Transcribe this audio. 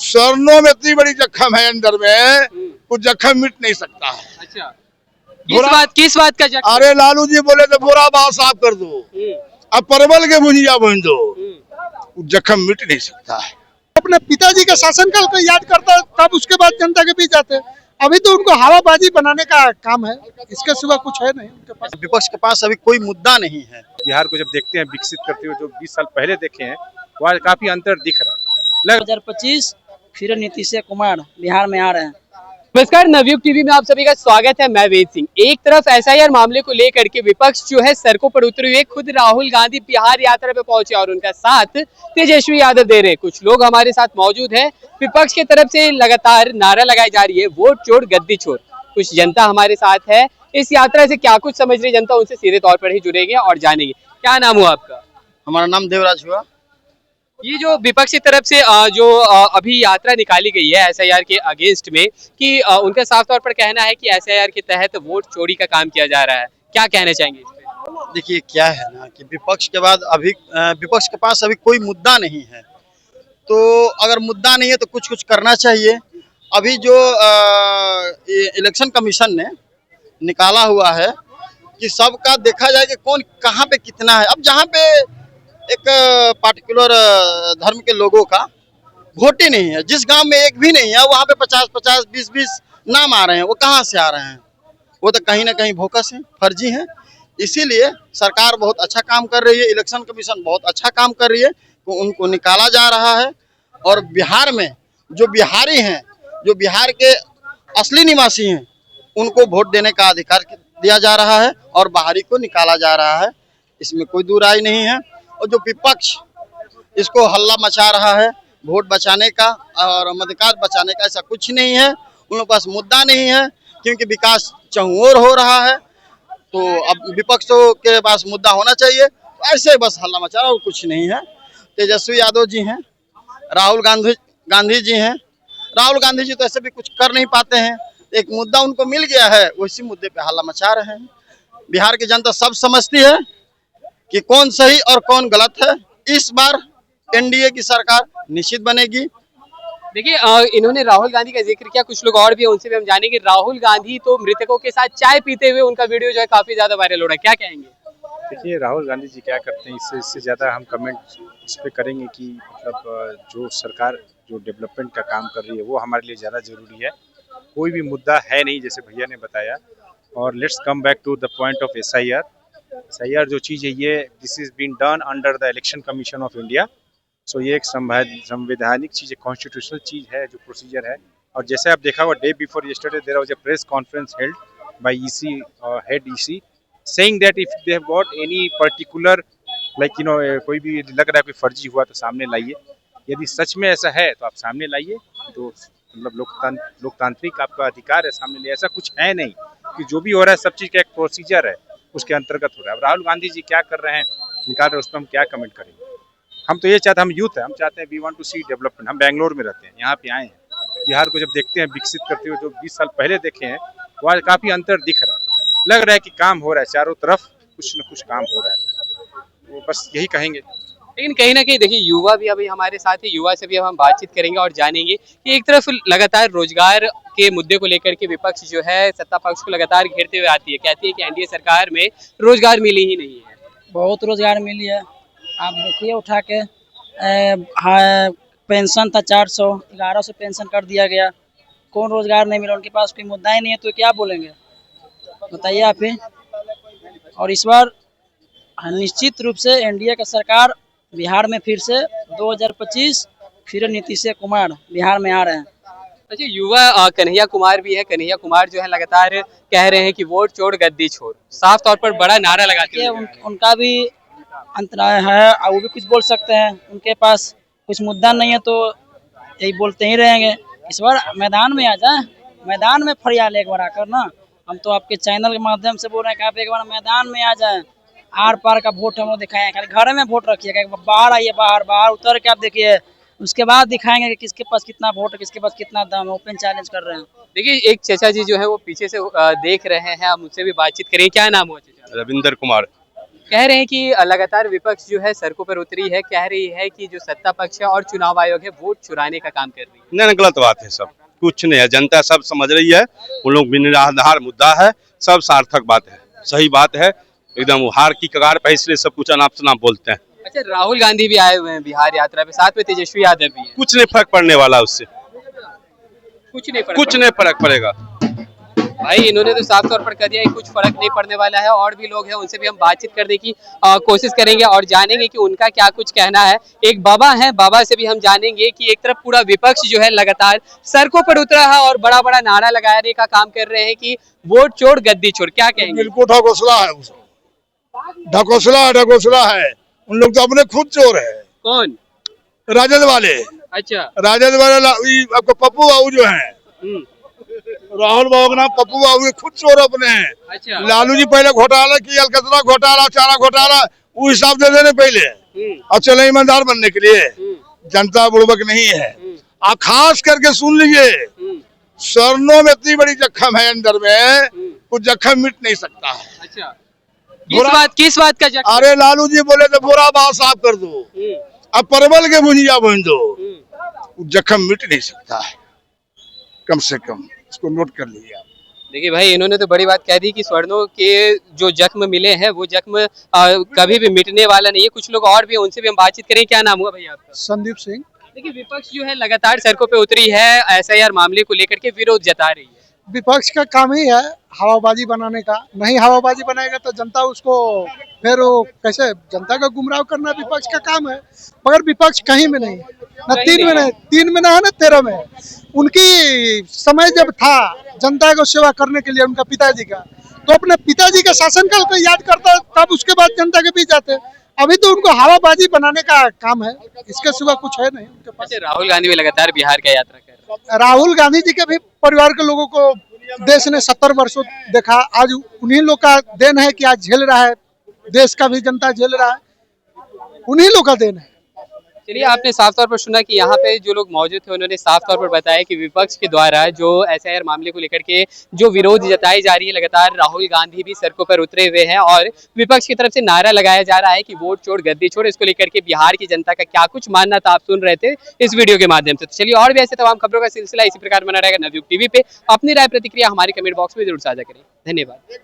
स्वर्णों में इतनी बड़ी जख्म है अंदर में, कुछ जख्म मिट नहीं सकता है। अच्छा, किस बात का जख्म? अरे लालू जी बोले तो बोरा बाहर साफ कर दो, अब परवल के भुजिया बन दो, जख्म मिट नहीं सकता है। अपने पिताजी के शासनकाल को याद करता है, तब उसके बाद जनता के बीच आते हैं। अभी तो उनको हवाबाजी बनाने का काम है, इसके सिवा कुछ है नहीं उनके पास। विपक्ष के पास अभी कोई मुद्दा नहीं है। बिहार को जब देखते हैं विकसित करते हुए, जो 20 साल पहले देखे हैं, वहाँ काफी अंतर दिख रहा है। 2025 फिर नीतीश कुमार बिहार में आ रहे हैं। नमस्कार, नवयुग टीवी में आप सभी का स्वागत है। मैं वेद सिंह। एक तरफ एसआईआर मामले को लेकर के विपक्ष जो है सड़कों पर उतरे हुए, खुद राहुल गांधी बिहार यात्रा पे पहुंचे और उनका साथ तेजस्वी यादव दे रहे। कुछ लोग हमारे साथ मौजूद हैं। विपक्ष की तरफ से लगातार नारा लगाई जा रही है, वोट चोर गद्दी चोर। कुछ जनता हमारे साथ है। इस यात्रा से क्या कुछ समझ रही जनता, उनसे सीधे तौर पर ही जुड़ेंगे और जानेंगे। क्या नाम हुआ आपका? हमारा नाम देवराज हुआ। ये जो विपक्ष की तरफ से जो अभी यात्रा निकाली गई है एसआईआर के अगेंस्ट में, कि उनका साफ तौर पर कहना है कि एसआईआर के तहत वोट चोरी का काम किया जा रहा है, क्या कहना चाहेंगे इस पे? देखिए क्या है ना कि विपक्ष के बाद अभी विपक्ष के पास अभी कोई मुद्दा नहीं है, तो अगर मुद्दा नहीं है तो कुछ कुछ करना चाहिए। अभी जो इलेक्शन कमीशन ने निकाला हुआ है कि सबका देखा जाए कि कौन कहाँ पे कितना है। अब जहाँ पे एक पार्टिकुलर धर्म के लोगों का वोट ही नहीं है, जिस गांव में एक भी नहीं है, वहाँ पे 50-50, 20-20 नाम आ रहे हैं। वो कहाँ से आ रहे हैं? वो तो कहीं ना कहीं भोकस है, फर्जी है। इसीलिए सरकार बहुत अच्छा काम कर रही है, इलेक्शन कमीशन बहुत अच्छा काम कर रही है, तो उनको निकाला जा रहा है। और बिहार में जो बिहारी हैं, जो बिहार के असली निवासी हैं, उनको वोट देने का अधिकार दिया जा रहा है और बाहरी को निकाला जा रहा है। इसमें कोई दो राय नहीं है। और जो विपक्ष इसको हल्ला मचा रहा है वोट बचाने का और मताधिकार बचाने का, ऐसा कुछ नहीं है। उन लोगों के पास मुद्दा नहीं है, क्योंकि विकास चहुओर हो रहा है। तो अब विपक्षों के पास मुद्दा होना चाहिए। ऐसे बस हल्ला मचा रहा और कुछ नहीं है। तेजस्वी यादव जी हैं, राहुल गांधी जी हैं। राहुल गांधी जी तो ऐसे भी कुछ कर नहीं पाते हैं। एक मुद्दा उनको मिल गया है, उसी मुद्दे पे हल्ला मचा रहे हैं। बिहार की जनता सब समझती है कि कौन सही और कौन गलत है। इस बार एनडीए की सरकार निश्चित बनेगी। देखिए, इन्होंने राहुल गांधी का जिक्र किया, कुछ लोग और भी हैं, उनसे भी हम जानेंगे। राहुल गांधी तो मृतकों के साथ चाय पीते हुए उनका वीडियो जो है काफी ज्यादा वायरल हो रहा है, क्या कहेंगे? देखिए राहुल गांधी जी क्या करते हैं, इससे ज़्यादा हम कमेंट इस पे करेंगे कि मतलब जो सरकार जो डेवलपमेंट का काम कर रही है वो हमारे लिए ज़्यादा ज़रूरी है। कोई भी मुद्दा है नहीं, जैसे भैया ने बताया। और let's come back to the point of SIR. SIR जो चीज़ है, ये this is been done under the election commission of India. So ये एक संवैधानिक चीज़ है, कॉन्स्टिट्यूशनल चीज़ है, जो प्रोसीजर है। और जैसे आप देखा हुआ, day before yesterday there was a press conference held by EC head EC saying that if they have got any particular like कोई भी लग रहा है कोई फर्जी हुआ तो सामने लाइए। यदि सच में ऐसा है तो आप सामने लाइए, तो मतलब लोकतांत्रिक आपका अधिकार है सामने लिए। ऐसा कुछ है नहीं कि जो भी हो रहा है सब चीज़ का एक प्रोसीजर है, उसके अंतर्गत हो रहा है। अब राहुल गांधी जी क्या कर रहे हैं, निकाल रहे हैं, उस पर हम क्या कमेंट करेंगे। हम तो ये चाहते हैं, हम यूथ है, हम चाहते हैं we want to see development. हम बेंगलोर में रहते हैं, यहाँ पे आए हैं। बिहार को जब देखते हैं विकसित करते हुए, जो 20 साल पहले देखे हैं, वहाँ काफ़ी अंतर दिख रहा है। लग रहा है कि काम हो रहा है, चारों तरफ कुछ न कुछ काम हो रहा है। वो बस यही कहेंगे। लेकिन कहीं ना कहीं देखिए, युवा भी अभी हमारे साथ है। युवा से भी अब हम बातचीत करेंगे और जानेंगे कि एक तरफ लगातार रोजगार के मुद्दे को लेकर के विपक्ष जो है सत्ता पक्ष को लगातार घेरते हुए आती है, कहती है कि एनडीए सरकार में रोजगार मिली ही नहीं है। बहुत रोजगार मिली है। आप देखिए उठा के पेंशन था 400, 1100 पेंशन कर दिया गया। कौन रोजगार नहीं मिला? उनके पास कोई मुद्दा ही नहीं है, तो क्या बोलेंगे बताइए आप ही। और इस बार निश्चित रूप से एनडीए का सरकार बिहार में फिर से 2025 फिर नीतीश कुमार बिहार में आ रहे हैं। अच्छा, युवा कन्हैया कुमार भी है। कन्हैया कुमार जो है लगातार कह रहे हैं कि वोट चोर गद्दी छोड़, साफ तौर पर बड़ा नारा लगाते हैं। उनका भी अंतराय है और वो भी कुछ बोल सकते हैं। उनके पास कुछ मुद्दा नहीं है तो यही बोलते ही रहेंगे। इस बार मैदान में आ जाए, मैदान में फरियाल एक बार आकर ना। हम तो आपके चैनल के माध्यम से बोल रहे हैं कि आप एक बार मैदान में आ जाएं। आर पार का वोट हम लोग दिखाएं, खाली घर में वोट रखिएगा। बाहर आइए, बाहर उतर के आप देखिए, उसके बाद दिखाएंगे कि किसके पास कितना वोट है, किसके पास कितना दम है। ओपन चैलेंज कर रहे हैं। देखिए, एक चाचा जी जो है वो पीछे से देख रहे हैं, हम उनसे भी बातचीत करें। क्या नाम हुआ चाचा? रविंदर कुमार। कह रहे हैं कि लगातार विपक्ष जो है सड़कों पर उतरी है, कह रही है कि जो सत्ता पक्ष है और चुनाव आयोग है वोट चुराने का काम कर रही है। नहीं, गलत बात है। सब कुछ नहीं है, जनता सब समझ रही है। उन लोग निराधार मुद्दा है, सब सार्थक बात है, सही बात है, एकदम हार की कगार पे, इसलिए सब कुछ अनाप शनाप बोलते हैं। अच्छा, राहुल गांधी भी आए हुए हैं बिहार यात्रा पे, साथ में तेजस्वी यादव भी है। कुछ नहीं फर्क पड़ने वाला उससे, कुछ नहीं फर्क पड़ेगा। भाई इन्होंने तो साफ तौर पर कह दिया कि कुछ फर्क नहीं पड़ने वाला है। और भी लोग हैं, उनसे भी हम बातचीत करने की कोशिश करेंगे और जानेंगे कि उनका क्या कुछ कहना है। एक बाबा है, बाबा से भी हम जानेंगे कि एक तरफ पूरा विपक्ष जो है लगातार सड़कों पर उतरा है और बड़ा बड़ा नारा लगाने का काम कर रहे हैं कि वोट चोर गद्दी चोर, क्या कहेंगे? बिल्कुल ढकोसला है, ढकोसला है। उन लोग तो अपने खुद चोर है। कौन? राजद वाले। अच्छा, राजद वाले आपको पप्पू बाबू जो है, राहुल बाबू का नाम पप्पू बाबू, ये खुद चोर अपने हैं। अच्छा, लालू जी पहले घोटाला किया, अलकतरा घोटाला, चारा घोटाला, वो हिसाब दे देने पहले और चले ईमानदार बनने के लिए। जनता बुड़बक नहीं है। और खास करके सुन लीजिए, स्वर्णों में इतनी बड़ी जख्म है अंदर में, कुछ जख्म मिट नहीं सकता है। अच्छा, किस बात का जख्म? अरे लालू जी बोले तो बोरा बाव साफ कर दो, अब परवल के भुजिया बन दो, जख्म मिट नहीं सकता है। कम से कम इसको नोट कर लीजिए आप। देखिए भाई, इन्होंने तो बड़ी बात कह दी कि स्वर्णों के जो जख्म मिले हैं वो जख्म कभी भी मिटने वाला नहीं है। कुछ लोग और भी हैं, उनसे भी हम बातचीत करें। क्या नाम हुआ भैया आपका? संदीप सिंह। देखिए, विपक्ष जो है लगातार सड़कों पे उतरी है, एसआईआर मामले को लेकर के विरोध जता रही है। विपक्ष का काम ही है हवाबाजी बनाने का। नहीं हवाबाजी बनाएगा तो जनता उसको फिर वो कैसे जनता का गुमराह करना विपक्ष का काम है। मगर विपक्ष कहीं में नहीं, न 3 में नहीं, 3 में ना है, न 13 में। उनकी समय जब था जनता को सेवा करने के लिए उनका पिताजी का, तो अपने पिताजी के शासनकाल को याद करता, तब उसके बाद जनता के बीच आते। अभी तो उनको हवाबाजी बनाने का काम है, इसके सिवा कुछ है नहीं उनके पास। अच्छा, राहुल गांधी भी लगातार बिहार का यात्रा कर रहे हैं। राहुल गांधी जी के भी परिवार के लोगों को देश ने 70 वर्षों देखा। आज उन्हीं लोग का देन है कि आज झेल रहा है, देश का भी जनता झेल रहा है, उन्हीं लोग का देन है। चलिए, आपने साफ तौर पर सुना कि यहाँ पे जो लोग मौजूद थे उन्होंने साफ तौर पर बताया कि विपक्ष के द्वारा जो एसआईआर मामले को लेकर के जो विरोध जताई जा रही है, लगातार राहुल गांधी भी सड़कों पर उतरे हुए हैं और विपक्ष की तरफ से नारा लगाया जा रहा है कि वोट चोर गद्दी चोर। इसको लेकर के बिहार की जनता का क्या कुछ मानना था, आप सुन रहे थे इस वीडियो के माध्यम से। तो चलिए, और भी ऐसे तमाम खबरों का सिलसिला इसी प्रकार बना रहेगा नवयुग टीवी पे। अपनी राय प्रतिक्रिया हमारे कमेंट बॉक्स में जरूर साझा करें। धन्यवाद।